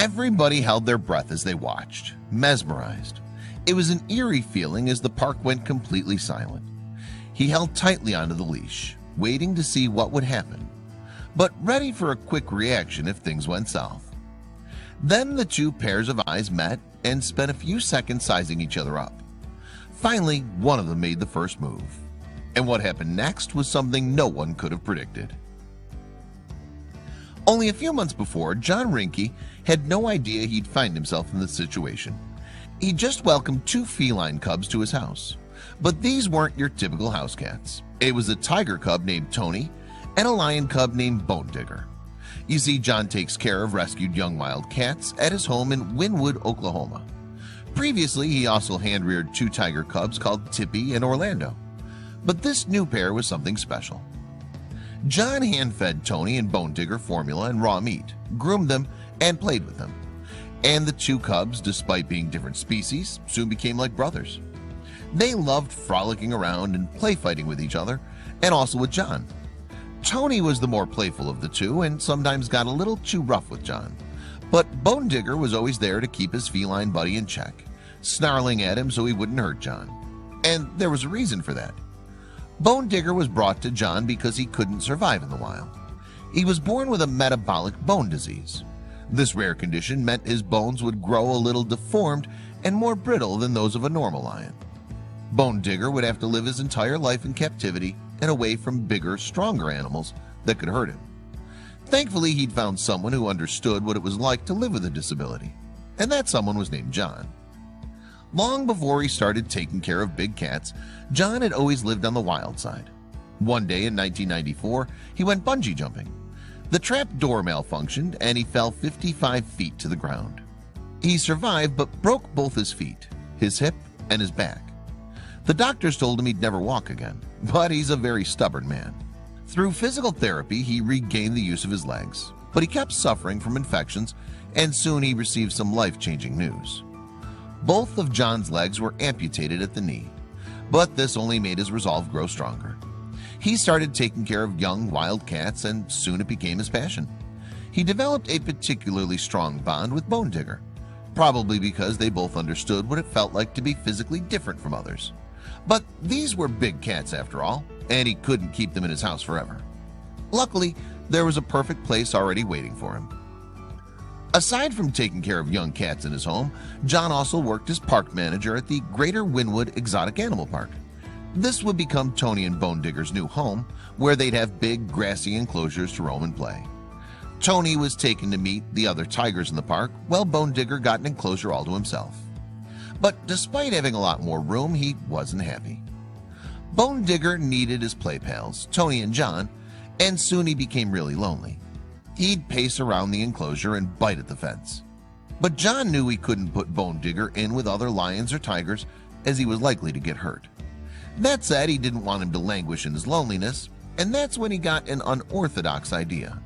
Everybody held their breath as they watched, mesmerized. It was an eerie feeling as the park went completely silent. He held tightly onto the leash, waiting to see what would happen, but ready for a quick reaction if things went south. Then the two pairs of eyes met and spent a few seconds sizing each other up. Finally, one of them made the first move, and what happened next was something no one could have predicted. Only a few months before, John Rinke had no idea he'd find himself in this situation. He just welcomed two feline cubs to his house, but these weren't your typical house cats. It was a tiger cub named Tony and a lion cub named Bone Digger. You see, John takes care of rescued young wild cats at his home in Wynwood, Oklahoma. Previously, he also hand-reared two tiger cubs called Tippy and Orlando. But this new pair was something special. John hand-fed Tony and Bone Digger formula and raw meat, groomed them, and played with them. And the two cubs, despite being different species, soon became like brothers. They loved frolicking around and play fighting with each other, and also with John. Tony was the more playful of the two and sometimes got a little too rough with John. But Bone Digger was always there to keep his feline buddy in check, snarling at him so he wouldn't hurt John. And there was a reason for that. Bone Digger was brought to John because he couldn't survive in the wild. He was born with a metabolic bone disease. This rare condition meant his bones would grow a little deformed and more brittle than those of a normal lion. Bone Digger would have to live his entire life in captivity and away from bigger, stronger animals that could hurt him. Thankfully, he'd found someone who understood what it was like to live with a disability, and that someone was named John. Long before he started taking care of big cats, John had always lived on the wild side. One day in 1994, he went bungee jumping. The trap door malfunctioned and he fell 55 feet to the ground. He survived but broke both his feet, his hip, and his back. The doctors told him he'd never walk again, but he's a very stubborn man. Through physical therapy, he regained the use of his legs, but he kept suffering from infections, and soon he received some life-changing news. Both of John's legs were amputated at the knee, but this only made his resolve grow stronger. He started taking care of young wild cats, and soon it became his passion. He developed a particularly strong bond with Bone Digger, probably because they both understood what it felt like to be physically different from others. But these were big cats after all, and he couldn't keep them in his house forever. Luckily, there was a perfect place already waiting for him. Aside from taking care of young cats in his home, John also worked as park manager at the Greater Wynwood Exotic Animal Park. This would become Tony and Bone Digger's new home, where they'd have big grassy enclosures to roam and play. Tony was taken to meet the other tigers in the park, while Bone Digger got an enclosure all to himself. But despite having a lot more room, he wasn't happy. Bone Digger needed his play pals, Tony and John, and soon he became really lonely. He'd pace around the enclosure and bite at the fence. But John knew he couldn't put Bone Digger in with other lions or tigers, as he was likely to get hurt. That said, he didn't want him to languish in his loneliness, and that's when he got an unorthodox idea.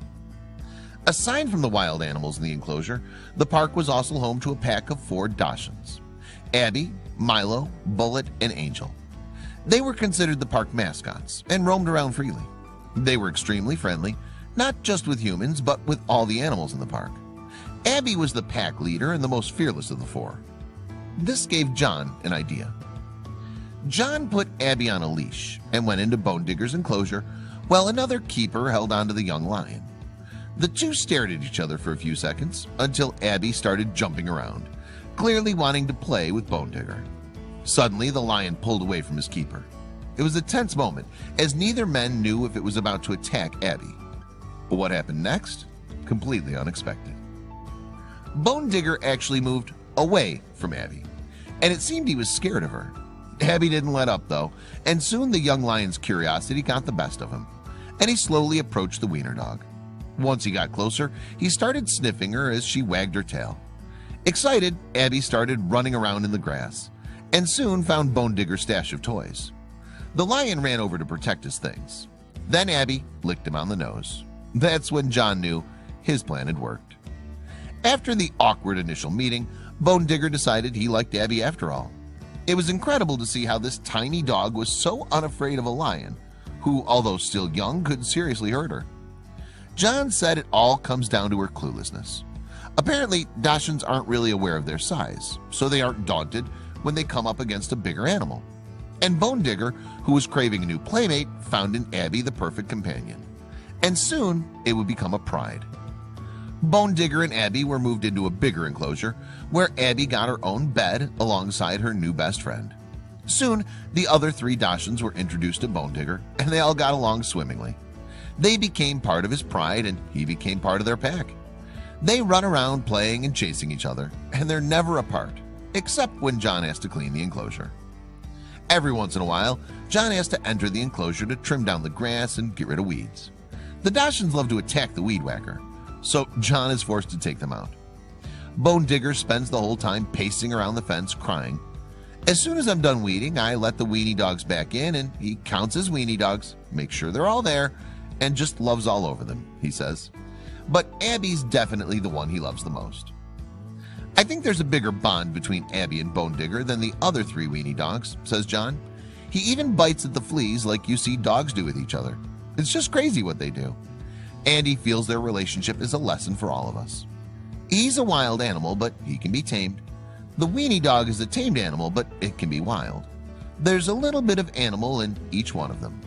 Aside from the wild animals in the enclosure, the park was also home to a pack of 4 Dachshunds: Abby, Milo, Bullet, and Angel. They were considered the park mascots and roamed around freely. They were extremely friendly, not just with humans, but with all the animals in the park. Abby was the pack leader and the most fearless of the 4. This gave John an idea. John put Abby on a leash and went into Bone Digger's enclosure while another keeper held onto the young lion. The two stared at each other for a few seconds until Abby started jumping around, clearly wanting to play with Bone Digger. Suddenly, the lion pulled away from his keeper. It was a tense moment, as neither man knew if it was about to attack Abby. But what happened next? Completely unexpected. Bone Digger actually moved away from Abby, and it seemed he was scared of her. Abby didn't let up though, and soon the young lion's curiosity got the best of him, and he slowly approached the wiener dog. Once he got closer, he started sniffing her as she wagged her tail. Excited, Abby started running around in the grass, and soon found Bone Digger's stash of toys. The lion ran over to protect his things. Then Abby licked him on the nose. That's when John knew his plan had worked. After the awkward initial meeting, Bone Digger decided he liked Abby after all. It was incredible to see how this tiny dog was so unafraid of a lion, who, although still young, could seriously hurt her. John said it all comes down to her cluelessness. Apparently, Dachshunds aren't really aware of their size, so they aren't daunted when they come up against a bigger animal. And Bone Digger, who was craving a new playmate, found in Abby the perfect companion. And soon, it would become a pride. Bone Digger and Abby were moved into a bigger enclosure, where Abby got her own bed alongside her new best friend. Soon, the other 3 Dachshunds were introduced to Bone Digger, and they all got along swimmingly. They became part of his pride, and he became part of their pack. They run around playing and chasing each other, and they're never apart, except when John has to clean the enclosure. Every once in a while, John has to enter the enclosure to trim down the grass and get rid of weeds. The Dachshunds love to attack the weed whacker, so John is forced to take them out. Bone Digger spends the whole time pacing around the fence crying. As soon as I'm done weeding, I let the weenie dogs back in, and he counts his weenie dogs, makes sure they're all there, and just loves all over them, he says. But Abby's definitely the one he loves the most. I think there's a bigger bond between Abby and Bone Digger than the other 3 weenie dogs, says John. He even bites at the fleas like you see dogs do with each other. It's just crazy what they do. And he feels their relationship is a lesson for all of us. He's a wild animal, but he can be tamed. The weenie dog is a tamed animal, but it can be wild. There's a little bit of animal in each one of them.